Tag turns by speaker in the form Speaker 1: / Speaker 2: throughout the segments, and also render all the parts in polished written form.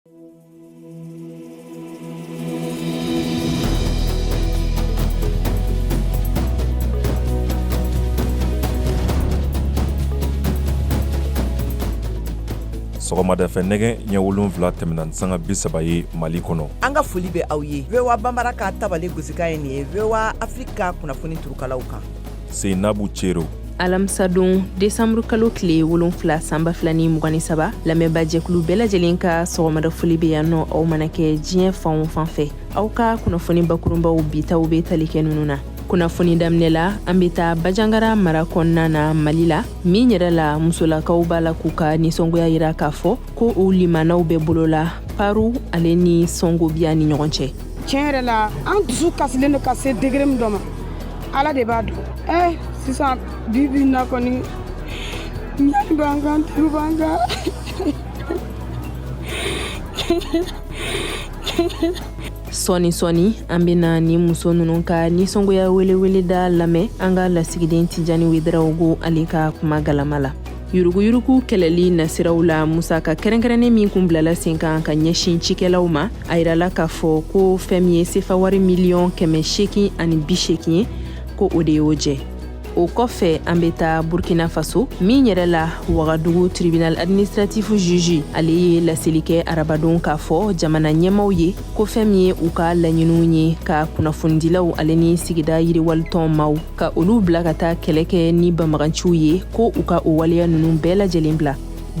Speaker 1: Sɔgɔmada fɛ nɛgɛ ɲɛ 7 tɛmɛna ni sanga 30 ye Mali kɔnɔ.
Speaker 2: An ka foli bɛ aw ye. VOA Bambara ka tabale gosika ye nin ye. VOA Afrika kunnafoni turukalaw kan.
Speaker 1: Seinabu Cero.
Speaker 3: Alamisa don décembre kalo tile 7 sanba 2023 lamɛnba jɛkulu bɛɛ lajɛlen ka sɔgɔmada foli bɛ yan nɔ aw mana kɛ diɲɛ fan o fan fɛ. Aw ka kunnafoni bakurunbaw bitaw bɛ tali kɛ nunu na. Kunnafoni daminɛ la an bɛ taa Bajangara mara kɔnɔna na Mali la min yɛrɛ la musolakaw b'a la k'u ka nisɔngoya yira k'a fɔ ko u limanaw bɛ bolo la paru ale ni sɔngobiya ni ɲɔgɔn cɛ.
Speaker 4: Tiɲɛ yɛrɛ la an dusu kasilen don ka se degré min dɔ ma Ala de b'a dɔn. Sisan bibi na kɔni ɲani b'an kan tulu b'an kan.
Speaker 3: Sɔni an bɛna ni muso ninnu ka nisɔngoya welewele da lamɛn an ka lasigiden Tijani Wederawogo ale ka kuma galama la. Yuruguyurugu kɛlɛli nasiraw la musaka kɛrɛnkɛrɛnnen min kun bilala sen kan ka ɲɛsin cikɛlaw ma a yirala k'a fɔ ko fɛn min ye sefa wari miliyɔn 880 ye ko o de y'o jɛ. O kɔfɛ an bɛ taa Burkina Faso min yɛrɛ la Wagadugu tribunal administratif juge ale ye laseli kɛ arabadon k'a fɔ jamana ɲɛmaw ye ko fɛn min ye u ka laɲiniw ye ka kunnafonidilaw ale ni sigida yiriwalitɔn maw ka olu bila ka taa kɛlɛ kɛ ni banbaganciw ye ko u ka o waleya ninnu bɛɛ lajɛlen bila.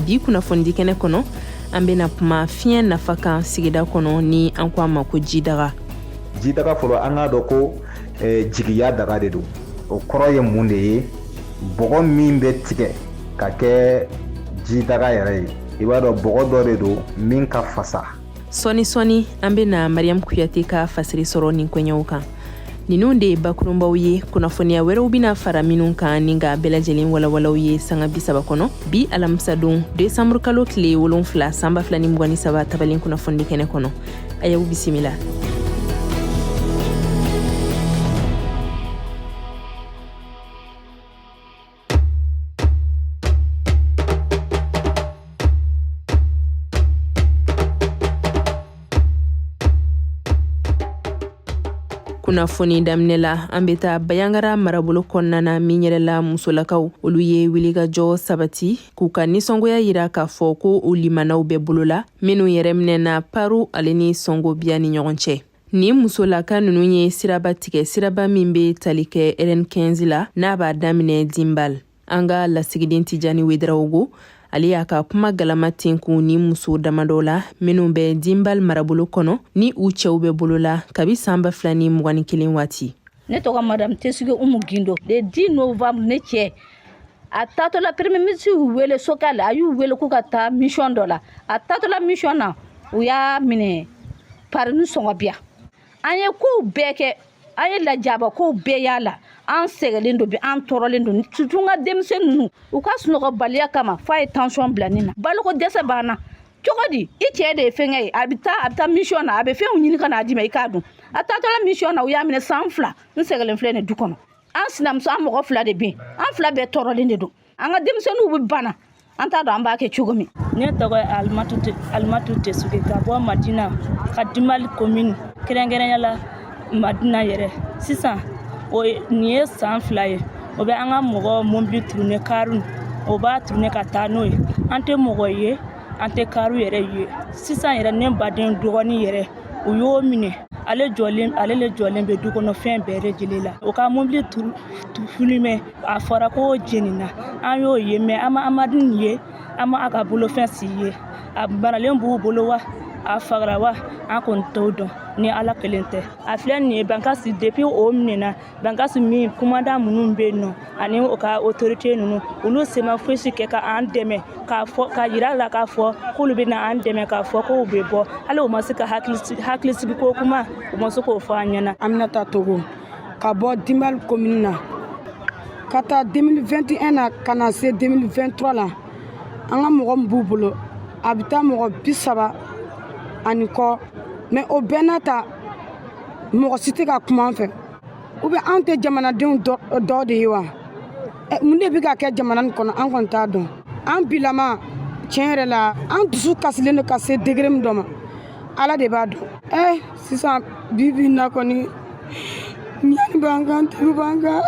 Speaker 3: Bi kunnafonidi kɛnɛ kɔnɔ an bɛna kuma fiɲɛ nafa kan sigida kɔnɔ ni an ko a ma ko jidaga.
Speaker 5: Jidaga fɔlɔ an k'a dɔn ko jigiya daga de don. O kɔrɔ ye mun de ye bɔgɔ min bɛ tigɛ ka kɛ jidaga yɛrɛ ye i b'a dɔn bɔgɔ dɔ de don min ka fasa.
Speaker 3: Sɔni an bɛna Mariam Kuyate ka fasiri sɔrɔ nin kɔɲɛw kan. Ninnu de ye bakurunbaw ye kunnafoniya wɛrɛw bɛna fara minnu kan ni ka bɛɛ lajɛlen walawalaw ye sanga 30 kɔnɔ bi alamisa don décembre kalo tile 7 sanba 2023 tabalen kunnafonidi kɛnɛ kɔnɔ a y'aw bisimila. Kunnafoni daminɛ la an bɛ taa Bayangara marabolo kɔnɔna na min yɛrɛ la musolakaw olu ye wilikajɔ sabati k'u ka nisɔngoya yira k'a fɔ ko u limanaw bɛ bolo la minnu yɛrɛ minɛna paru ale ni sɔngobiya ni ɲɔgɔn cɛ. Ni musolaka ninnu ye siraba tigɛ siraba min bɛ tali kɛ RN15 la n'a b'a daminɛ Dimbal. An ka lasigiden Tijani Wederawogo ale y'a ka kuma galama tenkun ni muso damadɔ la minnu bɛ Dimbal marabolo kɔnɔ ni u cɛw bɛ bolo la kabi sanba 2021 waati.
Speaker 6: Ne tɔgɔ Madame Tesige Umu Gindo. Le 10 novembre ne cɛ a taatɔla premier ministre y'u wele Sokal a y'u wele k'u ka taa mission dɔ la. A taatɔla mission na u y'a minɛ par ni sɔngɔbiya. An ye kow bɛɛ kɛ an ye lajaba kow bɛɛ y'a la. An sɛgɛlen don bi an tɔɔrɔlen don surtout n ka denmisɛnnin ninnu u ka sunɔgɔbaliya kama f'a ye tension bila ne na baloko dɛsɛ banna cogo di i cɛ de ye fɛngɛ ye a bɛ taa mission na a bɛ fɛnw ɲini ka n'a di ma i k'a dun a taatɔla mission na u y'a minɛ san 2 n sɛgɛlen filɛ nin du kɔnɔ an sinamuso an mɔgɔ 2 de bɛ yen an 2 bɛɛ tɔɔrɔlen de don an ka denmisɛnninw bɛ bana an t'a dɔn an b'a kɛ cogo min.
Speaker 7: Ne tɔgɔ ye Alimatu Tesuge ka bɔ Madina ka Dimbal commune kɛrɛnkɛrɛnya la Madina yɛrɛ sisan nin ye san 2 ye o bɛ an ka mɔgɔ mobili tourner karu o b'a tourner ka taa n'o ye an tɛ mɔgɔ ye an tɛ karu yɛrɛ ye sisan yɛrɛ ne baden dɔgɔnin yɛrɛ u y'o minɛ ale le jɔlen bɛ du kɔnɔ fɛn bɛɛ lajɛlen la o ka mobili filmé a fɔra ko jenina an y'o ye mais an ma Amadu ye an ma a ka bolofɛn si ye a baralen b'u bolo wa a fagara wa an kɔni t'o dɔn ni Ala kelen tɛ a filɛ nin ye Bankasi depuis o minɛna Bankasi min commandant minnu bɛ yen nɔ ani o ka autorité ninnu olu se ma fosi kɛ ka an dɛmɛ k'a fɔ ka yira la k'a fɔ k'olu bɛ na an dɛmɛ k'a fɔ k'u bɛ bɔ hali u ma se ka hakilisigi ko kuma u ma se k'o fɔ an ɲɛna.
Speaker 4: Aminata Togo ka bɔ Dimbal commune na ka taa 2021 na ka na se 2023 la an ka mɔgɔ min b'u bolo a bɛ taa mɔgɔ 30 ani kɔ mais o bɛɛ n'a ta mɔgɔ si tɛ ka kuma an fɛ ou bien an tɛ jamanadenw dɔ de ye wa mun de bɛ ka kɛ jamana nin kɔnɔ an kɔni t'a dɔn an bilama tiɲɛ yɛrɛ la an dusu kasilen don ka se degré min dɔ ma ala de b'a dɔn sisan bi bi in na kɔni ɲani b'an kan tɛbi b'an kan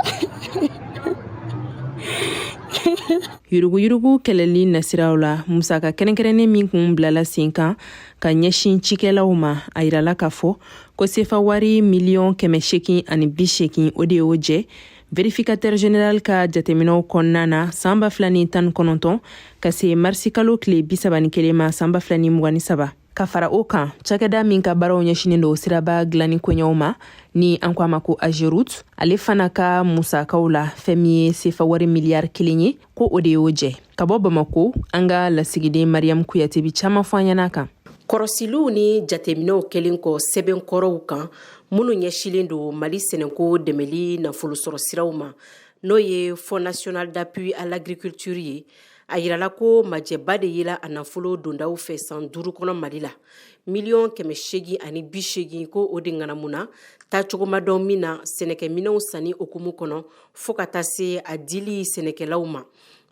Speaker 3: yuruguyurugu kɛlɛli nasiraw la musaka kɛrɛnkɛrɛnnen min kun bilala sen kan ka ɲɛsin cikɛlaw ma a yirala k'a fɔ ko sefa wari $880 o de y'o jɛ verificateur général ka jateminɛw kɔnɔna na san 2019 ka se marisi kalo tile 31 ma san 2023 ka fara o kan cakɛda min ka baaraw ɲɛsinin do siraba dilani koɲɛw ma ni an ko a ma ko Ageroute ale fana ka musakaw la fɛn min ye sefa wari miliyari 1 ye ko o de y'o jɛ ka bɔ Bamako an ka lasigiden Mariam Kuyate bi caman fɔ an ɲɛna kan
Speaker 8: kɔrɔsiluw ni jateminɛw kɛlen kɔ sɛbɛnkɔrɔw kan minnu ɲɛsilen do Mali sɛnɛko dɛmɛli nafolosɔrɔ siraw ma n'o ye Fonds national d'appui à l'agriculture ye a yirala ko majɛba de yela a nafolo dondaw fɛ san 5 kɔnɔ Mali la $880 ko o de ŋanamuna taacogo ma dɔn min na sɛnɛkɛminɛw sanni okumu kɔnɔ fo ka taa se a dili sɛnɛkɛlaw ma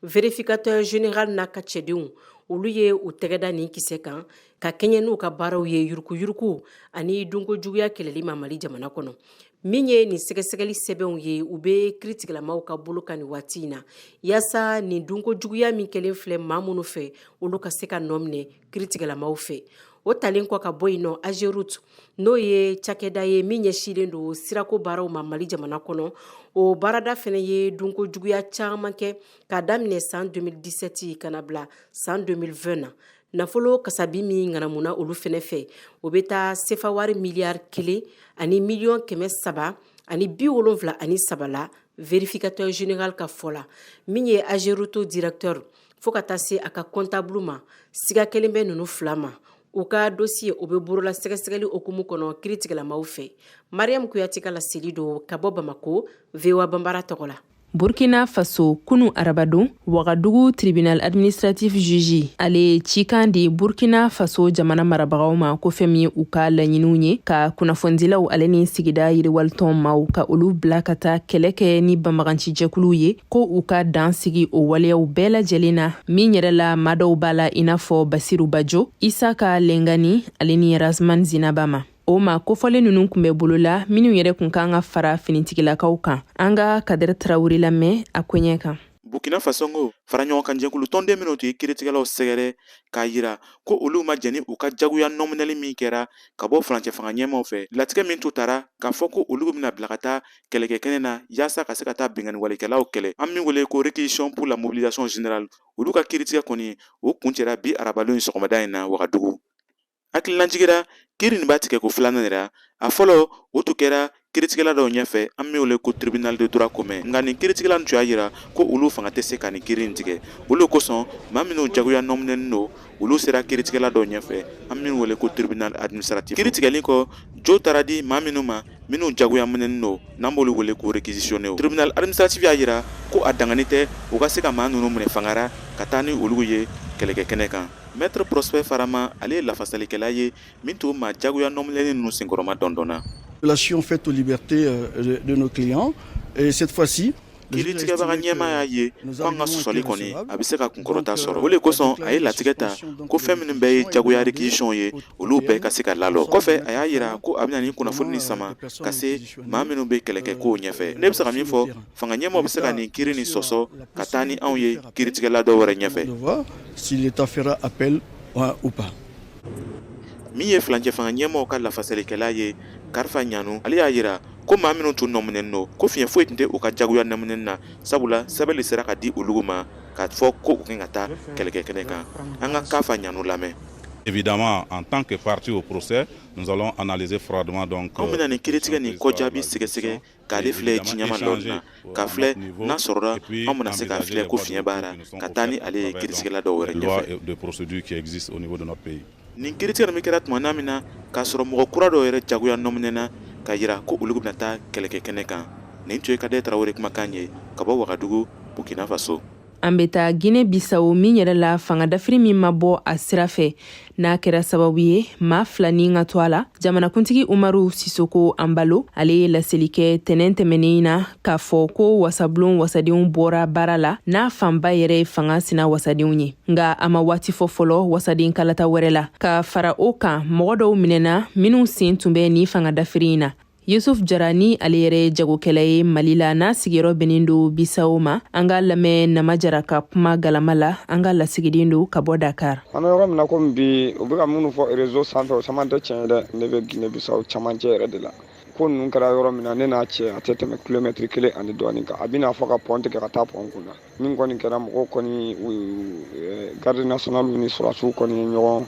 Speaker 8: vérificateur général n'a ka cɛdenw olu ye u tɛgɛda nin kisɛ kan ka kɛɲɛ n'u ka baaraw ye yurukuyuruku ani dunkojuguya kɛlɛli ma Mali jamana kɔnɔ min ye nin sɛgɛsɛgɛli sɛbɛnw ye u be kiritigilamaw ka bolo kan ni waati in na yaasa nin dunkojuguya min kɛlen filɛ maa minnu fɛ olu ka se ka nɔ minɛ kiritigilamaw fɛ o talen kɔ ka bɔ yen nɔ Ageroute n'o ye cakɛda ye min ɲɛsilen do sirako baaraw ma Mali jamana kɔnɔ o baarada fɛnɛ ye dunkojuguya caman kɛ ka daminɛ san 2017 kana bila san 2020 na nafolo kasabi min ŋanamuna olu fɛnɛ fɛ o be taa sefa wari miliyari 1 ani $773 la vérificateur général ka fɔla min ye Ageroute directeur fo ka taa se a ka comptable ma siga kelen bɛ nunu 2 ma u ka dossier o be borola sɛgɛsɛgɛli okumu kɔnɔ kiritigilamaw fɛ Mariam Kuyate ka laseli do ka bɔ Bamako VOA Bambara tɔgɔ la
Speaker 3: Burkina Faso kunu arabadon Wagadugu tribunal administratif juge ale cikan di Burkina Faso jamana marabagaw ma ko fɛn min u ka laɲiniw ye ka kunnafonidilaw ale ni sigida yiriwalitɔn maw ka olu bila ka taa kɛlɛ kɛ ni banbaganci jɛkuluw ye ko u ka dan sigi o waleyaw bɛɛ lajɛlen na min yɛrɛ la maa dɔw b'a la i n'a fɔ Basiru Bajo, Isaka Lengani ale ni Razman Zinaba ma o ma kofɔlen ninnu kun bɛ bolo la minnu yɛrɛ kun kan ka fara finitigilakaw kan an ka Kader Traoré lamɛn a koɲɛ kan
Speaker 9: Burkina Faso ngo fara ɲɔgɔn kan jɛkulu tɔnden minnu tun ye kiiritigɛlaw sɛgɛrɛ k'a yira ko olu ma jɛni u ka jagoya nɔminɛli min kɛra ka bɔ furancɛ fanga ɲɛmaw fɛ latigɛ min tun tara k'a fɔ ko olu bɛna bila ka taa kɛlɛkɛ kɛnɛ na yaasa ka se ka taa bingani walikɛlaw kɛlɛ an min wele ko réquisition pour la mobilisation générale olu ka kiiritigɛ kɔni o kun cɛra bi arabadon sɔgɔmada in na Wagadugu hakililanjigira kiiri nin b'a tigɛ ko filanan yɛrɛ a fɔlɔ o tun kɛra kiiritigɛla dɔw ɲɛfɛ an min wele ko tribunal de droit commun nka nin kiiritigɛla nin tun y'a yira ko olu fanga tɛ se ka nin kiiri nin tigɛ olu kosɔn maa minnu jagoya nɔminɛni don olu sera kiiritigɛla dɔw ɲɛfɛ an min wele ko tribunal administratif kiiritigɛli kɔ jo taara di maa minnu ma minnu jagoya minɛni don n'an b'olu wele ko réquisitionné tribunal administratif y'a yira ko a dangani tɛ u ka se ka maa ninnu minɛ fangara ka taa ni olu ye kɛlɛkɛ kɛnɛ kan Maître Prosper Farama ale ye lafasalikɛla ye min t'o maa jagoya nɔminɛni ninnu senkɔrɔma dɔndɔnna
Speaker 10: Violation faite aux libertés de nos clients et cette fois-ci
Speaker 9: kiiritigɛbaga ɲɛma y'a ye ko an ka sɔsɔli kɔni a bɛ se ka kunkɔrɔta sɔrɔ o de kosɔn a ye latigɛ ta ko fɛn minnu bɛɛ ye jagoya réquisition ye olu bɛɛ ka se ka lalɔ kɔfɛ a y'a yira ko a bɛna ni kunnafoni ni sama ka se maa minnu bɛ kɛlɛkɛ kow ɲɛfɛ ne bɛ se ka min fɔ fanga ɲɛmaw bɛ se ka nin kiiri ni sɔsɔ ka taa ni anw ye kiiritigɛla dɔw wɛrɛ ɲɛfɛ
Speaker 10: si l'État fera appel ou pas
Speaker 9: min ye filancɛ fanga ɲɛmaw ka lafasalikɛla ye Karifa Ɲanu ale y'a yira ko maa minnu tun nɔminɛni don ko fiɲɛ foyi tun tɛ u ka jagoya nɔminɛni na sabula sɛbɛnli sera ka di olugu ma k'a fɔ ko u kan ka taa kɛlɛkɛ kɛnɛ kan an ka Karifa Ɲanu lamɛn.
Speaker 11: Évidemment, en tant que partie au procès, nous allons analyser froidement donc.
Speaker 9: Anw bɛna nin kiiritigɛ nin kɔjaabi sɛgɛsɛgɛ k'ale filɛ jiɲɛma dɔɔni na k'a filɛ n'a sɔrɔla anw bɛna se k'a filɛ ko fiɲɛ b'ara ka taa ni ale ye kiiritigɛla dɔw wɛrɛ ɲɛfɛ.
Speaker 11: De procédures qui existent au niveau de notre pays.
Speaker 9: Nin kiiritigɛ min kɛra tuma min na k'a sɔrɔ mɔgɔ kura dɔw yɛrɛ jagoya nɔminɛna ka yira ko olu bɛna taa kɛlɛkɛ kɛnɛ kan nin tun ye Kader Traoré kumakan ye ka bɔ Wagadugu Burkina Faso.
Speaker 3: an bɛ taa Guinée Bissau min yɛrɛ la fanga dafiri min ma bɔ a sira fɛ n'a kɛra sababu ye maa 2 ni ka to a la. Jamanakuntigi Umaru Sisoko Ambalo ale ye laseli kɛ tɛnɛn tɛmɛnen na k'a fɔ ko wasabulon wasadenw bɔra baara la n'a fanba yɛrɛ ye fanga sina wasadenw ye. Nga a ma waati fɔ fɔlɔ wasaden kalata wɛrɛ la ka fara o kan mɔgɔ dɔw minɛna minnu sen tun bɛ ni fanga dafiri in na. Yusuf Jara ni ale yɛrɛ jagokɛla ye Mali la n'a sigiyɔrɔ bɛnnen do Bissau ma. An ka lamɛn Nama Jara ka kuma galama la an ka lasigiden do ka bɔ Dakar.
Speaker 12: An bɛ yɔrɔ min na komi bi u bɛ ka minnu fɔ réseau sanfɛ o caman tɛ tiɲɛ ye dɛ. Ne bɛ Guinée Bissau camancɛ yɛrɛ de la. Ko ninnu kɛra yɔrɔ min na ne n'a cɛ a tɛ tɛmɛ kilomètre 1 ani dɔɔnin kan. A bɛna fɔ ka pont tigɛ ka taa pont kun na. Min kɔni kɛra mɔgɔw kɔni garde nationale ni sɔrɔdasiw kɔni ye ɲɔgɔn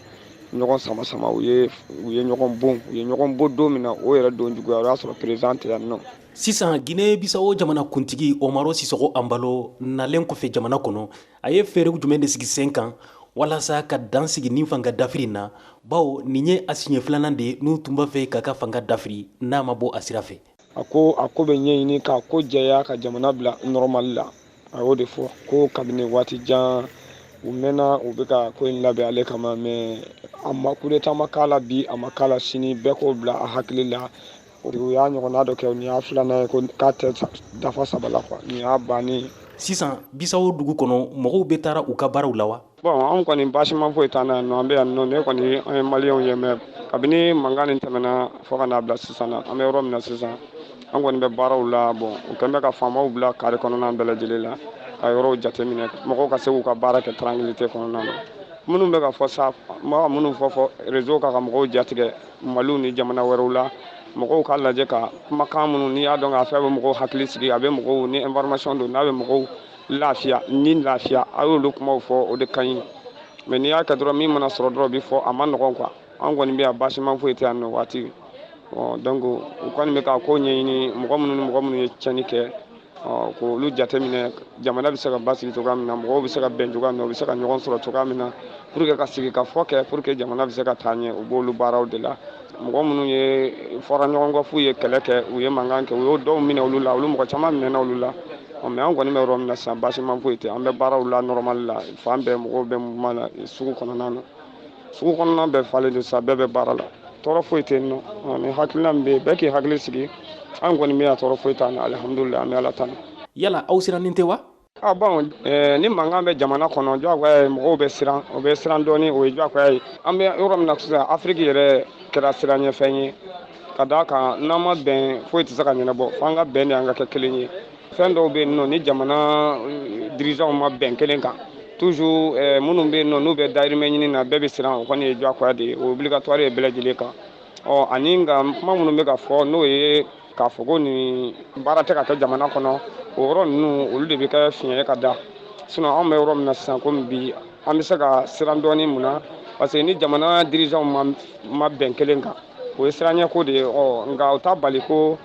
Speaker 12: sama u ye ɲɔgɔn bon don min na o yɛrɛ don juguya o y'a sɔrɔ président tɛ yan nɔ.
Speaker 13: Sisan Guinée Bissau jamana kuntigi Umaru Sisoko Ambalo nalen kɔfɛ jamana kɔnɔ a ye fɛɛrɛ jumɛn de sigi sen kan walasa ka dan sigi ni fanga dafiri na bawo nin ye a siɲɛ 2nan de n'u tun b'a fɛ k'a ka fanga dafiri n'a ma bɔ a sira fɛ.
Speaker 12: A ko bɛ ɲɛɲini k'a ko jɛya ka jamana bila normal la a y'o de fɔ ko kabini waati jan u mɛnna u bɛ ka ko in labɛn ale kama mais a ma coup d'état ma k'a la bi a ma k'a la sini bɛɛ k'o bila a hakili la u y'a ɲɔgɔnna dɔ kɛ nin y'a 2nan ye ko k'a tɛ dafa 3 la quoi nin y'a bannen.
Speaker 13: Sisan Bissau dugu kɔnɔ mɔgɔw bɛ taara u ka baaraw la wa?
Speaker 12: Bon an kɔni baasima foyi t'an na yan nɔ an bɛ yan nɔ ne kɔni an ye maliyɛnw ye mais kabini mankan nin tɛmɛna fo ka n'a bila sisan na an bɛ yɔrɔ min na sisan an kɔni bɛ baaraw la bon u kɛlen bɛ ka faamaw bila carré kɔnɔna bɛɛ lajɛlen la ka yɔrɔw jateminɛ mɔgɔw ka se k'u ka baara kɛ tranquillité kɔnɔna na. Minnu bɛ ka fɔ sa minnu fɔ réseau ka mɔgɔw jatigɛ Maliw ni jamana wɛrɛw la mɔgɔw ka lajɛ ka kumakan minnu n'i y'a dɔn k'a fɛ a bɛ mɔgɔw hakili sigi a bɛ mɔgɔw ni information don n'a bɛ mɔgɔw lafiya a y'olu kumaw fɔ o de ka ɲi mais n'i y'a kɛ dɔrɔn min mana sɔrɔ dɔrɔn bi fɔ a ma nɔgɔn quoi an kɔni bɛ yan baasima foyi tɛ yan nɔ waati donc u kɔni bɛ ka ko ɲɛɲini mɔgɔ minnu ye tiɲɛni kɛ k'olu jateminɛ jamana bɛ se ka basigi cogoya min na mɔgɔw bɛ se ka bɛn cogoya min na u bɛ se ka ɲɔgɔn sɔrɔ cogoya min na pour que ka sigi ka fɔ kɛ pour que jamana bɛ se ka taa ɲɛ u b'olu baaraw de la mɔgɔ minnu ye fɔra ɲɔgɔn kɔ f'u ye kɛlɛ kɛ u ye mankan kɛ u y'o dɔw minɛ olu la olu mɔgɔ caman minɛna olu la mais an kɔni bɛ yɔrɔ min na sisan baasima foyi tɛ an bɛ baaraw la normal la fan bɛɛ mɔgɔw bɛ mouvement la sugu kɔnɔna bɛɛ falen don sisan bɛɛ bɛ baara la tɔɔrɔ foyi tɛ yen nɔ ni hakilina min bɛ yen bɛɛ k'i hakili sigi an kɔni bɛ yan tɔɔrɔ foyi t'an na alihamudulila an bɛ ala tanu.
Speaker 13: Yala aw sirannen tɛ wa?
Speaker 12: Bon ni mankan bɛ jamana kɔnɔ diyagoya ye mɔgɔw bɛ siran dɔɔni o ye diyagoya ye an bɛ yɔrɔ min na sisan Afrique yɛrɛ kɛra siranɲɛfɛn ye ka d'a kan n'an ma bɛn foyi tɛ se ka ɲɛnabɔ f'an ka bɛn de an ka kɛ kelen ye fɛn dɔw bɛ yen nɔ ni jamana dirigeants ma bɛn kelen kan toujours minnu bɛ yen nɔ n'u bɛ dahirimɛ ɲini na bɛɛ bɛ siran o kɔni ye diyagoya de ye o obligatoire ye bɛɛ lajɛlen kan ani nka kuma minnu bɛ ka fɔ n'o ye k'a fɔ ko nin baara tɛ ka kɛ jamana kɔnɔ o yɔrɔ ninnu olu de bɛ kɛ fiɲɛ ye ka da sinon anw bɛ yɔrɔ min na sisan komi bi an bɛ se ka siran dɔɔni mun na parce que ni jamana dirigeants ma bɛn kelen kan o ye siranɲɛko de ye nka o t'a bali ko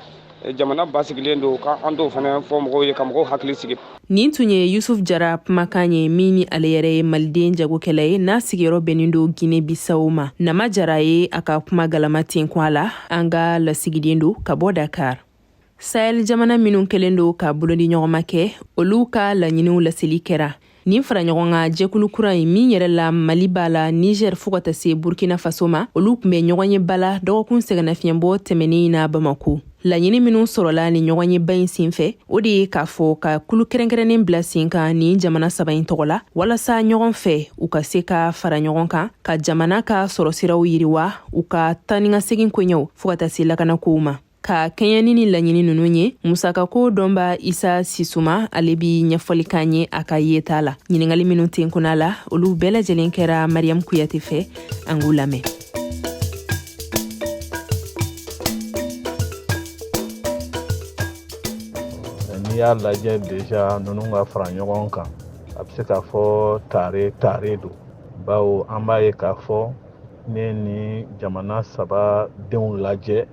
Speaker 12: jamana basigilen don k'an t'o fana fɔ mɔgɔw ye ka mɔgɔw hakili sigi.
Speaker 3: Nin tun ye Yusuf Jara kumakan ye min ni ale yɛrɛ ye maliden jagokɛla ye n'a sigiyɔrɔ bɛnnen do Guinée Bissau ma. Nama Jara ye a ka kuma galama ten kun a la an ka lasigiden do ka bɔ Dakar. Sahel jamana minnu kɛlen do ka bolodi ɲɔgɔnma kɛ olu ka laɲiniw laseli kɛra. Nin fara ɲɔgɔn kan jɛkulu kura ye min yɛrɛ la Mali b'a la Niger fo ka taa se Burkina Faso ma olu tun bɛ ɲɔgɔn ye bala dɔgɔkun sɛgɛnnafiɲɛbɔ tɛmɛnen na Bamako. Laɲini minnu sɔrɔla ni ɲɔgɔn ye ba in senfɛ o de ye k'a fɔ ka kulu kɛrɛnkɛrɛnnen bila sen kan ni jamana 3 in tɔgɔ la walasa ɲɔgɔn fɛ u ka se ka fara ɲɔgɔn kan ka jamana ka sɔrɔ siraw yiriwa u ka taa ni ka segin koɲɛw fo ka taa se lakanakow ma. Ka kɛɲɛni ni laɲini ninnu ye musakako dɔnba Isa Sisuma ale bi ɲɛfɔli kan ye a ka yeta la. Ɲiningali minnu ten kunna la olu bɛɛ lajɛlen kɛra Mariam Kuyate fɛ an k'u lamɛn.
Speaker 14: N'i y'a lajɛ déjà ninnu ka fara ɲɔgɔn kan a bɛ se k'a fɔ tare don bawo an b'a ye k'a fɔ ne ni jamana 3 denw lajɛ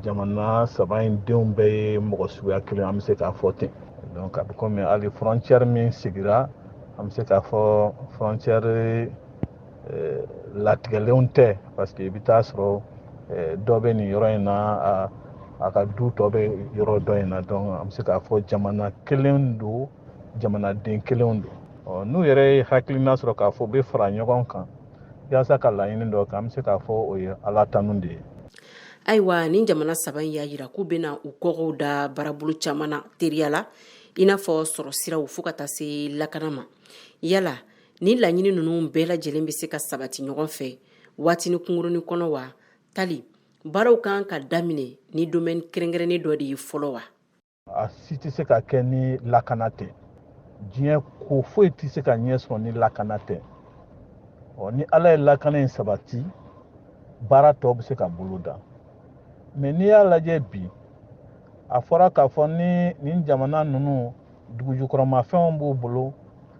Speaker 14: jamana 3 in denw bɛɛ ye mɔgɔ suguya kelen an bɛ se k'a fɔ ten donc a bɛ komi hali frontière min sigira an bɛ se k'a fɔ frontière latigɛlenw tɛ parce que i bɛ taa sɔrɔ dɔ bɛ nin yɔrɔ in na a ka du tɔ bɛ yɔrɔ dɔ in na donc an bɛ se k'a fɔ jamana kelen don jamanaden kelenw don n'u yɛrɛ ye hakilina sɔrɔ k'a fɔ u bɛ fara ɲɔgɔn kan yaasa ka laɲini dɔ kɛ an bɛ se k'a fɔ o ye ala tanu de ye.
Speaker 8: ayiwa nin jamana saba in y'a yira k'u bɛna u kɔkɔw da baarabolo caman na teriya la i n'a fɔ sɔrɔ siraw fo ka taa se lakana ma yala ni laɲini ninnu bɛɛ lajɛlen bɛ se ka sabati ɲɔgɔn fɛ waati ni kunkurunin kɔnɔ wa tali baaraw kan ka daminɛ ni domaine kɛrɛnkɛrɛnnen dɔ de ye fɔlɔ wa.
Speaker 14: a si tɛ se ka kɛ ni lakana tɛ diɲɛ ko foyi tɛ se ka ɲɛ sɔrɔ ni lakana tɛ ni ala ye lakana in sabati baara tɔw bɛ se ka bolo da mais n'i y'a lajɛ bi a fɔra k'a fɔ ni nin jamana ninnu dugujukɔrɔmafɛnw b'u bolo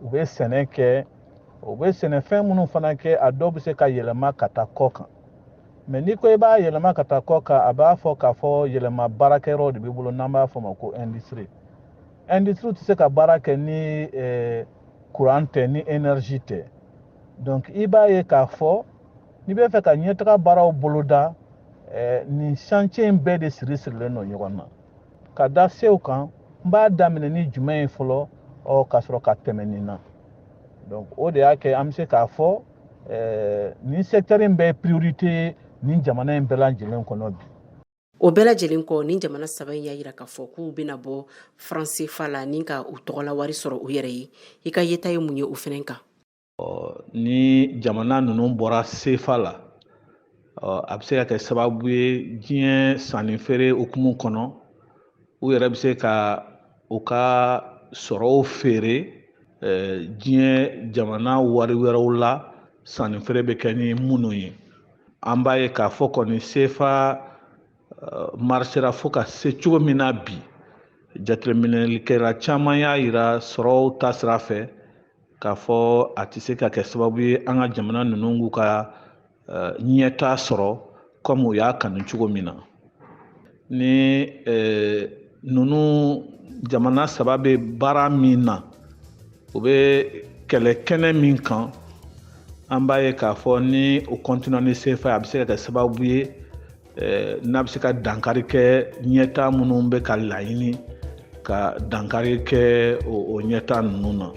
Speaker 14: u bɛ sɛnɛ kɛ u bɛ sɛnɛfɛn minnu fana kɛ a dɔw bɛ se ka yɛlɛma ka taa kɔ kan mais n'i ko i b'a yɛlɛma ka taa kɔ kan a b'a fɔ k'a fɔ yɛlɛma baarakɛyɔrɔ de b'i bolo n'an b'a fɔ ma ko industrie tɛ se ka baara kɛ ni courant tɛ ni énergie tɛ donc i b'a ye k'a fɔ n'i bɛ fɛ ka ɲɛtaga baaraw boloda nin chantier in bɛɛ de sirilen don ɲɔgɔn na ka da sew kan n b'a daminɛ ni jumɛn ye fɔlɔ ka sɔrɔ ka tɛmɛ nin na donc o de y'a kɛ an bɛ se k'a fɔ nin secteur in bɛɛ priorité nin jamana in bɛɛ lajɛlen kɔnɔ bi.
Speaker 8: o bɛɛ lajɛlen kɔ nin jamana saba in y'a yira k'a fɔ k'u bɛna bɔ faransi fa la ni ka u tɔgɔla wari sɔrɔ u yɛrɛ ye i ka yeta ye mun ye o fɛnɛ kan.
Speaker 14: ni jamana ninnu bɔra sefa la a bɛ se ka kɛ sababu ye diɲɛ sanni feere hukumu kɔnɔ u yɛrɛ bɛ se ka u ka sɔrɔw feere diɲɛ jamana wari wɛrɛw la sanni feere bɛ kɛ ni minnu ye an b'a ye k'a fɔ kɔni sefa marsera fo ka se cogo min na bi jateminɛlikɛla caman y'a yira sɔrɔw ta sira fɛ k'a fɔ a tɛ se ka kɛ sababu ye an ka jamana ninnu k'u ka ɲɛta sɔrɔ komi u y'a kanu cogo min na ni ninnu jamana saba bɛ baara min na u bɛ kɛlɛ kɛnɛ min kan an b'a ye k'a fɔ ni o continue ni sefa a bɛ se ka kɛ sababu ye n'a bɛ se ka dankari kɛ ɲɛta minnu bɛ ka laɲini ka dankari kɛ o ɲɛta ninnu na.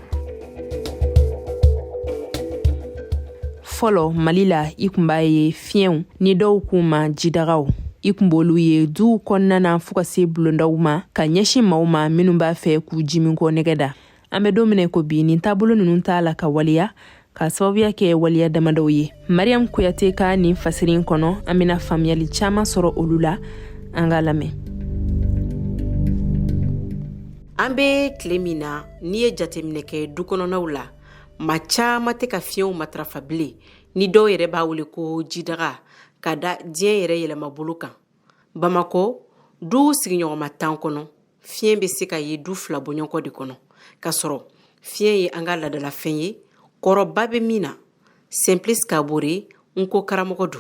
Speaker 3: fɔlɔ mali la i kun b'a ye fiɲɛw ni dɔw k'u ma jidagaw i kun b'olu ye duw kɔnɔna na fo ka se bulondaw ma ka ɲɛsin maaw ma minnu b'a fɛ k'u jiminko nɛgɛ da an bɛ don minɛ ko bi nin taabolo ninnu t'a la ka waliya ka sababuya kɛ waliya damadɔw ye mariam kuyate ka nin fasirin kɔnɔ an bɛna faamuyali caman sɔrɔ olu la an k'a lamɛn.
Speaker 8: an bɛ tile min na n'i ye jateminɛ kɛ du kɔnɔnaw la ma caman tɛ ka fiɲɛw matarafa bilen ni dɔw yɛrɛ b'a wele ko jidaga ka da diɲɛ yɛrɛ yɛlɛma bolo kan bamakɔ du sigiɲɔgɔnma 10 kɔnɔ fiɲɛ bɛ se ka ye du 2 bɔɲɔgɔn de kɔnɔ ka sɔrɔ fiɲɛ ye an ka ladalafɛn ye kɔrɔba bɛ min na Simplice Kabore n ko karamɔgɔ do.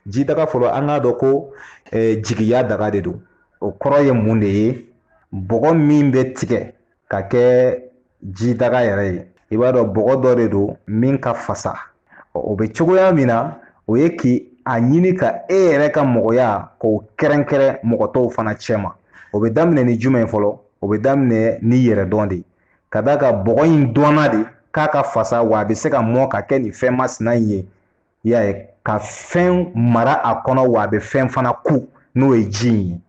Speaker 5: jidaga fɔlɔ an k'a dɔn ko jigiya daga de don o kɔrɔ ye mun de ye bɔgɔ min bɛ tigɛ ka kɛ jidaga yɛrɛ ye i b'a dɔn bɔgɔ dɔ de don min ka fasa o bɛ cogoya min na o ye k'i a ɲini ka e yɛrɛ ka mɔgɔya k'o kɛrɛnkɛrɛn mɔgɔ tɔw fana cɛ ma o bɛ daminɛ ni jumɛn fɔlɔ o bɛ daminɛ ni yɛrɛ dɔn de ka da ka bɔgɔ in dɔnna de k'a ka fasa wa a bɛ se ka mɔ ka kɛ nin fɛn masina in ye i y'a ye ka fɛn mara a kɔnɔ wa a bɛ fɛn fana ku n'o ye ji in ye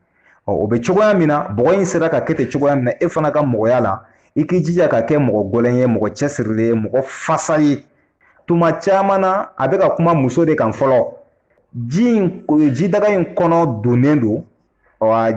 Speaker 5: o bɛ cogoya min na bɔgɔ in sera ka kɛ ten cogoya min na e fana ka mɔgɔya la i k'i jija ka kɛ mɔgɔ gɔlɛn ye mɔgɔ cɛsirilen ye mɔgɔ fasa ye tuma caman na a bɛ ka kuma muso de kan fɔlɔ jidaga in kɔnɔ donnen don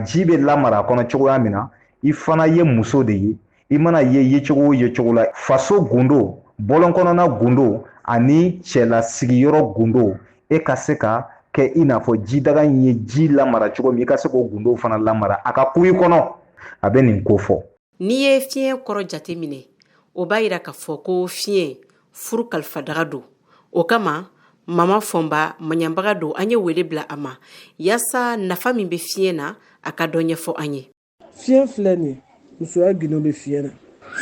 Speaker 5: ji bɛ lamara a kɔnɔ cogoya min na i fana ye muso de ye i mana ye yecogo o yecogo la faso gundo bɔlɔn kɔnɔna gundo ani cɛlasigiyɔrɔ gundo e ka se ka kɛ i n'a fɔ jidaga in ye ji lamara cogo min i ka se k'o gundo fana lamara a ka ku i kɔnɔ a bɛ nin ko fɔ.
Speaker 8: n'i ye fiɲɛ kɔrɔ jate minɛ o b'a yira k'a fɔ ko fiɲɛ furu kalifa daga don o kama mama fɔnba maɲanbaga don an ye wele bila a ma yaasa nafa min bɛ fiɲɛ na a ka dɔ ɲɛfɔ an ye.
Speaker 15: fiɲɛ filɛ nin musoya gindo bɛ fiɲɛ na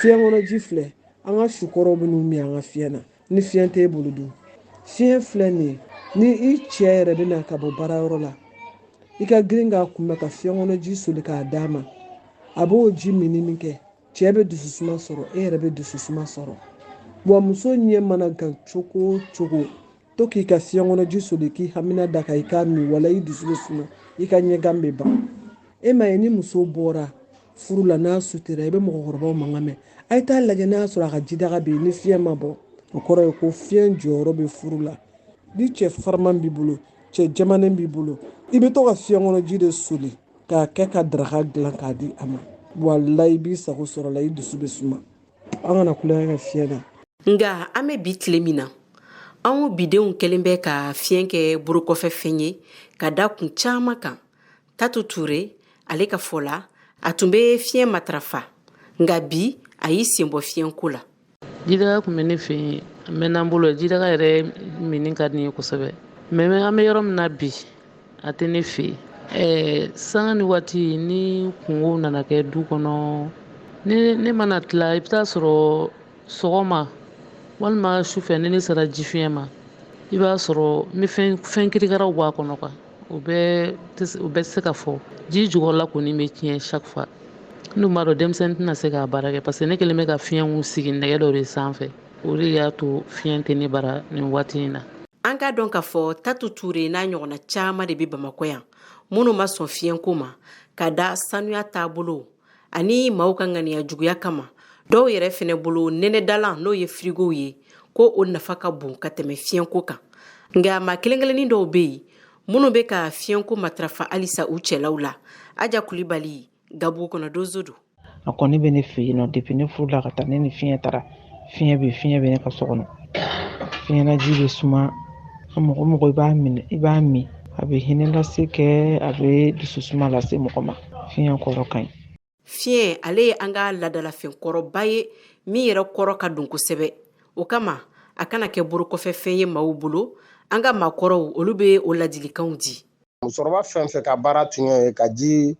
Speaker 15: fiɲɛ kɔnɔ ji filɛ an ka sukɔrɔw bɛ n'u min an ka fiɲɛ na ni fiɲɛ t'e bolo dun fiɲɛ filɛ nin ni i cɛ yɛrɛ bɛ na ka bɔ baarayɔrɔ la i ka girin k'a kunbɛ ka fiɲɛ kɔnɔ ji soli k'a d'a ma a b'o ji min kɛ cɛ bɛ dususuma sɔrɔ e yɛrɛ bɛ dususuma sɔrɔ wa muso ɲɛ mana gan cogo o cogo to k'i ka fiɲɛ kɔnɔ ji soli k'i hamina da kan i k'a min wala i dusu bɛ suma i ka ɲɛgan bɛ ban e ma ye ni muso bɔra furu la n'a sutera i bɛ mɔgɔkɔrɔbaw mankan mɛn a ye t'a lajɛ n'a sɔrɔ a ka jidaga bɛ yen ni fiɲɛ ma bɔ o kɔrɔ ye ko fiɲɛ jɔyɔrɔ bɛ furu la ni cɛ fariman b'i bolo cɛ jamanen b'i bolo i bɛ to ka fiɲɛ kɔnɔ ji de soli k'a kɛ ka daraka dilan k'a di a ma wala i b'i sago sɔrɔ la i dusu bɛ suma an kana kulonkɛ kɛ fiɲɛ na.
Speaker 8: Nga an bɛ bi tile min na anw bidenw kɛlen bɛ ka fiɲɛ kɛ burukɔfɛ fɛn ye ka da kun caman kan. Tatu Ture ale ka fɔ la a tun bɛ fiɲɛ matarafa nka bi a y'i sen bɔ fiɲɛko la.
Speaker 16: Jidaga tun bɛ ne fɛ yen a mɛnna n bolo jidaga yɛrɛ minni ka di n ye kosɛbɛ mais an bɛ yɔrɔ min na bi a tɛ ne fɛ yen sanga ni waati ni kungo nana kɛ du kɔnɔ ne mana tila i bɛ taa sɔrɔ sɔgɔma walima sufɛ ni ne sera ji fiɲɛ ma i b'a sɔrɔ n bɛ fɛn kirikaraw bɔ a kɔnɔ quoi o bɛɛ tɛ se ka fɔ ji jukɔrɔla kɔni bɛ tiɲɛ chaque fois n'u b'a dɔn denmisɛnnin tɛna se k'a baara kɛ parce que ne kelen bɛ ka fiɲɛw sigi nɛgɛ dɔ de sanfɛ o de y'a to fiɲɛ tɛ ne bara nin waati in na.
Speaker 8: An k'a dɔn k'a fɔ Tatu Ture n'a ɲɔgɔnna caman de bɛ Bamakɔ yan minnu ma sɔn fiɲɛko ma ka da sanuya taabolo ani maaw ka ŋaniya juguya kama dɔw yɛrɛ fɛnɛ bolo nɛnɛdalan n'o ye frigow ye ko o nafa ka bon ka tɛmɛ fiɲɛko kan nka maa kelen-kelennin dɔw bɛ yen minnu bɛ ka fiɲɛko matarafa halisa u cɛlaw la. Aja Kulibali Gabugu kɔnɔ Dozo do.
Speaker 17: A kɔni bɛ ne fɛ yen nɔ depuis ne furu la ka taa ne ni fiɲɛ taara fiɲɛ bɛ ne ka so kɔnɔ fiɲɛnaji bɛ suma mɔgɔ i b'a min a bɛ hinɛ lase kɛ a bɛ dususuma lase mɔgɔ ma fiɲɛ kɔrɔ ka ɲi.
Speaker 8: Fiɲɛ ale ye an ka ladalafɛn kɔrɔba ye min yɛrɛ kɔrɔ ka don kosɛbɛ o kama a kana kɛ burukɔfɛ fɛn ye maaw bolo an ka maakɔrɔw olu bɛ o ladilikanw di.
Speaker 18: Musokɔrɔba fɛn fɛn ka baara tun ye ka ji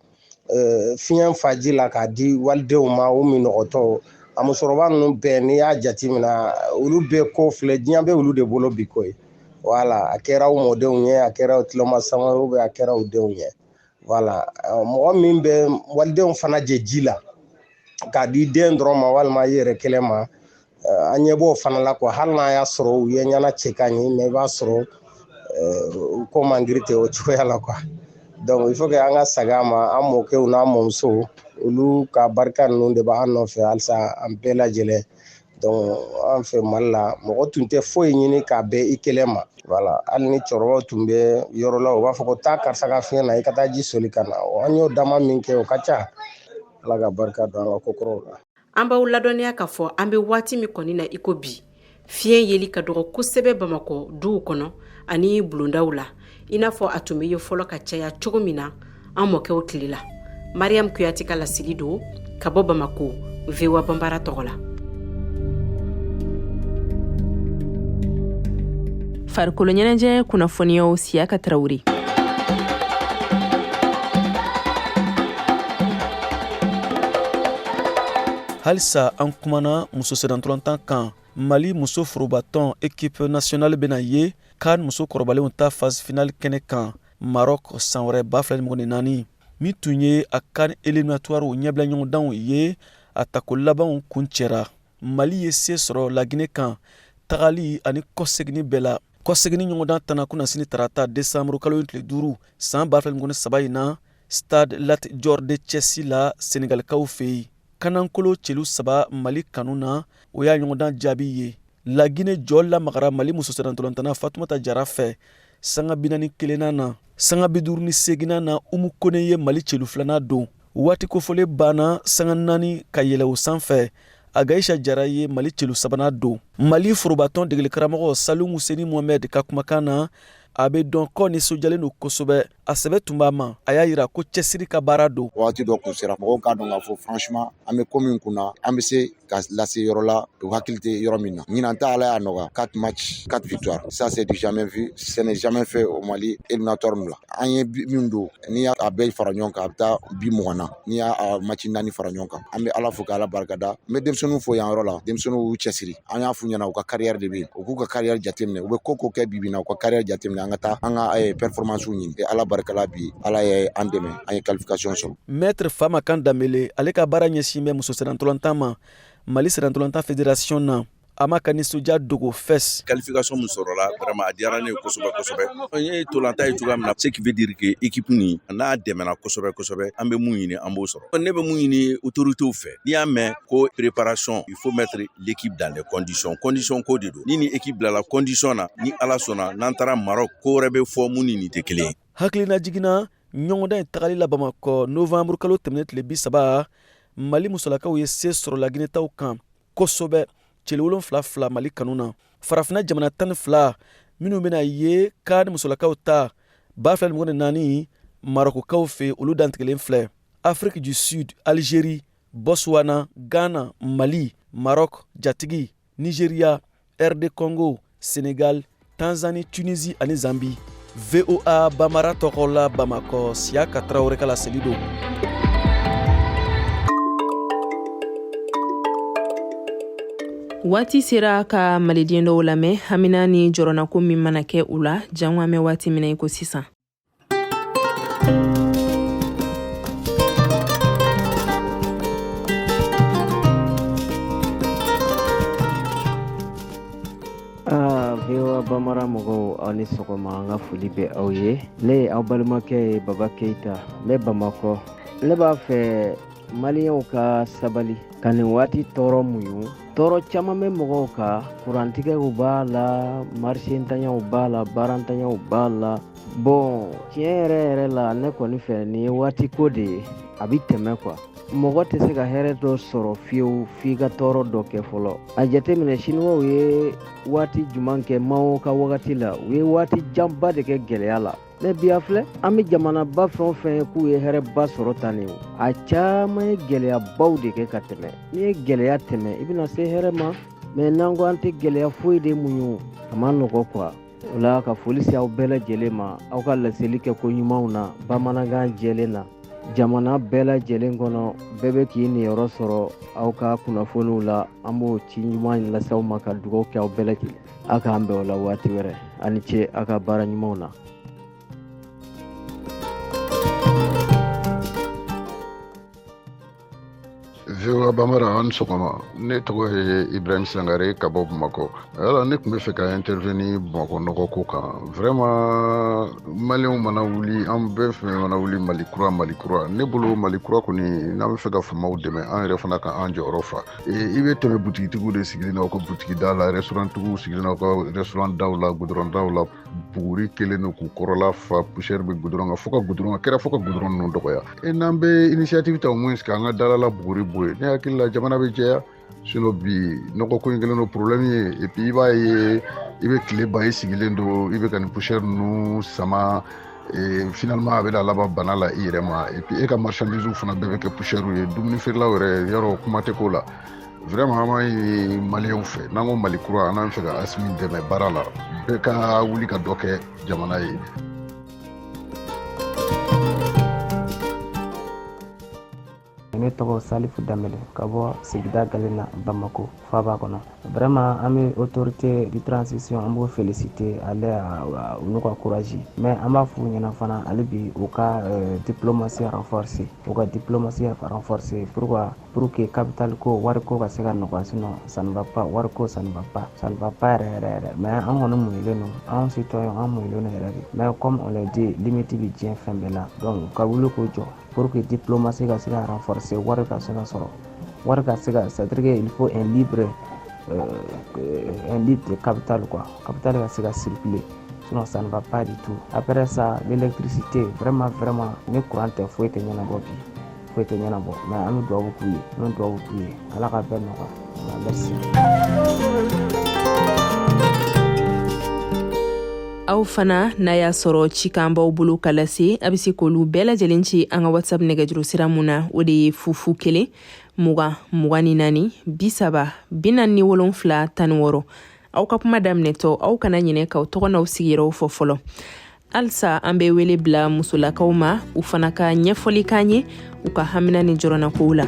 Speaker 18: fiɲɛ faji la k'a di walidenw ma o minɔgɔtɔ a musokɔrɔba ninnu bɛɛ n'i y'a jate minɛ olu bɛɛ ko filɛ diɲɛ bɛ olu de bolo bi ko ye wala a kɛra u mɔdenw ye a kɛra u tulomasama ou bien a kɛra u denw ye wala mɔgɔ min bɛ walidenw fana jɛ ji la k'a di den dɔrɔn ma walima i yɛrɛ kelen ma an ɲɛ b'o fana la quoi hali n'a y'a sɔrɔ u ye ɲana cɛ ka ɲi mais i b'a sɔrɔ ko man giri tɛ o cogoya la quoi donc il faut que an ka sag'a ma an mɔkɛw n'an mɔmusow olu ka barika ninnu de b'an nɔfɛ halisa an bɛɛ lajɛlen donc an fɛ Mali la mɔgɔ tun tɛ foyi ɲini k'a bɛɛ i kelen ma voilà hali ni cɛkɔrɔbaw tun bɛ yɔrɔ la u b'a fɔ ko taa karisa ka fiɲɛ na i ka taa ji soli ka na an y'o dama min kɛ o ka ca Ala ka barika don an ka kokɔrɔw la.
Speaker 8: An b'aw ladɔnniya k'a fɔ an bɛ waati min kɔni na i ko bi fiɲɛ yeli ka dɔgɔ kosɛbɛ Bamakɔ duw kɔnɔ ani bulondaw la i n'a fɔ a tun bɛ ye fɔlɔ ka caya cogo min na an mɔkɛw tile la. Mariam Kuyate ka lasigi don ka bɔ Bamako VOA Bambara tɔgɔ la.
Speaker 3: Farikolo ɲɛnajɛ kunnafoniyaw Siyaka Tarawele.
Speaker 19: Halisa an kumana muso sedantolantan kan Mali muso forobatɔn équipe nationale bena ye CAN muso kɔrɔbalenw ta phase finale kɛnɛ kan Maroc san wɛrɛ 2024 min tun ye a CAN éliminatoire ɲɛbila ɲɔgɔndanw ye a tako labanw kuncɛra. Mali ye se sɔrɔ Laginɛ kan tagali ani kɔsegini bɛɛ la. Kɔsegini ɲɔgɔndan tana kuna sini tarata décembre kalo tile 5 san 2023 in na stade Lat Dior de Thiès la Sénégalikaw fɛ yen. Kanankolo celu 3 Mali kanu na o y'a ɲɔgɔndan jaabi ye. Laginɛ jɔ lamagara Mali muso sedanntolantana Fatumata Jara fɛ sanga 41 na sanga 58 na Umu Kone ye Mali celu 2nan don. Waati kofɔlen banna sanga 4 ka yɛlɛ o sanfɛ Agaisha Jara ye Mali celu 3nan don. Mali forobatɔn degeli karamɔgɔ Salou Museni Mohamed ka kumakan na a bɛ dɔn kɔ nisɔndiyalen don kosɛbɛ a sɛbɛ tun b'a ma a y'a yira ko cɛsiri ka baara don.
Speaker 20: Waati dɔ kun sera mɔgɔw k'a dɔn k'a fɔ franchement an bɛ ko min kunna an bɛ se ka lase yɔrɔ la u hakili tɛ yɔrɔ min na. Ɲinan ta Ala y'a nɔgɔya 4 matchs 4 victoires ça c'est du jamais vu ce n'est jamais fait au Mali éliminatoire la. An ye min don n'i y'a bɛɛ fara ɲɔgɔn kan a bɛ taa 10 na n'i y'a match 4 fara ɲɔgɔn kan an bɛ Ala fo k'Ala barikada n bɛ denmisɛnninw fo yan yɔrɔ la denmisɛnninw y'u cɛsiri an y'a f'u ɲɛna u ka carrière de bɛ yen u k'u ka carrière jateminɛ u bɛ ko kɛ bi na u ka carrière jateminɛ an ka taa an ka performance ɲini Ala barikala bi Ala ye an dɛmɛ an ye qualification sɔrɔ.
Speaker 19: Maître Famakan Dambele ale ka baara ɲɛsin bɛ muso sedantolantan ma Mali sedantolantan fédération na a ma ka nisɔndiya dogo fes
Speaker 21: qualification min sɔrɔla vraiment a diyara ne ye kosɛbɛ kosɛbɛ n ye tolanta ye cogoya min na ce qui veut dire que équipe nin n'a dɛmɛna kosɛbɛ kosɛbɛ an bɛ mun ɲini an b'o sɔrɔ ne bɛ mun ɲini autorités fɛ n'i y'a mɛn ko préparation il faut mettre l'équipe dans les conditions ko de don ni ni équipe bilala condition na ni ala sɔnna n'an taara Maroc ko wɛrɛ bɛ fɔ mun ni nin tɛ kelen ye.
Speaker 19: hakilina jiginna ɲɔgɔndan in tagali la Bamakɔ novembre kalo tɛmɛnen tile 30 Mali musolakaw ye se sɔrɔ laginɛtaw kan kosɛbɛ cɛli 7 Mali kanu na farafina jamana 12 minnu bɛna ye CAN musolakaw ta 2024 Marokokaw fɛ olu dantigɛlen filɛ Afrique du Sud, Algérie, Botswana, Ghana, Mali, Maroc, Jatigi, Nigeria, RD Congo, Sénégal, Tanzanie, Tunisie ani Zambie. VOA Bamara Tokola Bamako Siaka Traoré kala selido.
Speaker 3: Wati sera ka malidien dɔw lamɛn hamina ni jɔrɔnako min mana kɛ u la jango an bɛ waati mina i ko sisan.
Speaker 22: VOA Bamara mɔgɔw aw ni sɔgɔma an ka foli bɛ aw ye ne ye aw balimakɛ ye Baba Keita n bɛ Bamakɔ ne b'a fɛ maliyɛnw ka sabali ka nin waati tɔɔrɔ muɲu tɔɔrɔ caman bɛ mɔgɔw kan kurantigɛw b'a la marisentanyɛw b'a la baarantanyɛw b'a la bon tiɲɛ yɛrɛ la ne kɔni fɛ nin ye waati ko de ye a bi tɛmɛ quoi mɔgɔ tɛ se ka hɛrɛ dɔ sɔrɔ fiyewu f'i ka tɔɔrɔ dɔ kɛ fɔlɔ a jateminɛ siniwaw ye waati juman kɛ Mao ka wagati la u ye waati janba de kɛ gɛlɛya la ne biya filɛ an bɛ jamanaba fɛn o fɛn ye k'u ye hɛrɛba sɔrɔ tan ne a caman ye gɛlɛyabaw de kɛ ka tɛmɛ n'i ye gɛlɛya tɛmɛ i bɛna se hɛrɛ ma mɛ n'an ko an tɛ gɛlɛya foyi de muɲu a ma nɔgɔ quoi o la ka foli se aw bɛɛ lajɛlen ma aw ka laseli kɛ ko ɲumanw na bamanankan jɛlen na jamana bɛɛ lajɛlen kɔnɔ bɛɛ bɛ k'i niyɔrɔ sɔrɔ aw ka kunnafoniw la an b'o ci ɲuman lase aw ma ka dugawu kɛ aw bɛɛ lajɛlen aw k'an bɛn o la waati wɛrɛ a ni ce aw ka baara ɲumanw na.
Speaker 23: VOA Bamara an sɔgɔma ne tɔgɔ ye Ibrahim Sangare ka bɔ Bamakɔ alors ne tun bɛ fɛ ka intervenir Bamakɔ nɔgɔ ko kan vraiment maliyɛnw mana wuli an bɛɛ fɛ mana wuli Mali kura ne bolo Mali kura kɔni n'an bɛ fɛ ka faamaw dɛmɛ an yɛrɛ fana ka an jɔyɔrɔ fa i bɛ tɛmɛ butigitigiw de sigilen na aw ka butigi da la restauranttigiw sigilen na aw ka restaurant daw la goudron daw la buguri kelen don k'u kɔrɔla fa poussière bɛ goudron kan fo ka goudron kɛra fo ka goudron ninnu dɔgɔya n'an bɛ initiative ta au moins k'an ka dalala buguri bɔ yen ne hakili la jamana bɛ jɛya sinon bi nɔgɔko in kelen don problème ye et puis i b'a ye i bɛ tile ban i sigilen don i bɛ ka nin poussière ninnu sama finalement a bɛna laban bana la i yɛrɛ ma et puis e ka marchandise fana bɛɛ bɛ kɛ poussière ye dumuni feerelaw yɛrɛ yɔrɔ kuma tɛ k'o la vraiment an b'a ɲini maliyɛnw fɛ n'an ko Mali kura an bɛ fɛ ka Asimi dɛmɛ baara la bɛɛ ka wuli ka dɔ kɛ jamana ye.
Speaker 24: Ne tɔgɔ Salifu Damele ka bɔ sigida Galena Bamako Faba kɔnɔ vraiment an bɛ autorité de transition an b'o féliciter ale u n'u ka courage mais an b'a f'u ɲɛna fana hali bi u ka diplomatie renforcer pour que capital ko wari ko ka se ka nɔgɔya sinon ça ne va pas wari ko ça ne va pas yɛrɛ mais an kɔni muɲulen don an citoyen an muɲulen don yɛrɛ de mais comme on l'a dit limite bi diɲɛ fɛn bɛɛ la donc ka wuli k'o jɔ pour que diplomatie ka se ka renforcer wari ka se ka sɔrɔ wari ka se ka c'est-à-dire que il faut un libre capital quoi capital ka se ka circuler sinon ça ne va pas du tout après ça l'électricité vraiment ni courant tɛ foyi tɛ ɲɛnabɔ bi foyi tɛ ɲɛnabɔ mais an bɛ dugawu k'u ye ala ka bɛɛ nɔgɔya merci.
Speaker 3: aw fana n'a y'a sɔrɔ cikan b'aw bolo ka lase a bɛ se k'olu bɛɛ lajɛlen ci an ka WhatsApp nɛgɛjuru sira mun na o de ye 00 20 24 30 47 16 aw ka kuma daminɛtɔ aw kana ɲinɛ k'aw tɔgɔ n'aw sigiyɔrɔw fɔ fɔlɔ halisa an bɛ wele bila musolakaw ma u fana ka ɲɛfɔli k'an ye u ka hamina ni jɔrɔnakow la.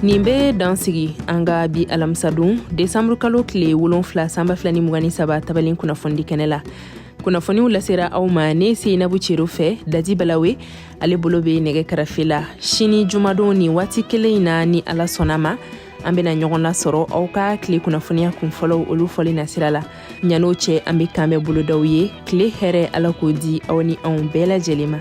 Speaker 3: nin bɛ dansigi an ka bi alamisadon desanburu kalo tile 7 sanba 2023 tabalen kunnafoni kɛnɛ la kunnafoniw lasera aw ma ne Seinabu Cero fɛ Dadi Balawe ale bolo bɛ nɛgɛ karafe la sini jumadon ni waati kelen in na ni ala sɔnna ma an bena ɲɔgɔn lasɔrɔ aw ka tile kunnafoniya kun fɔlɔw olu fɔli nasira la ɲan'o cɛ an be kan bɛ bolodaw ye tile hɛrɛ ala k'o di aw ni anw bɛɛ lajɛlen ma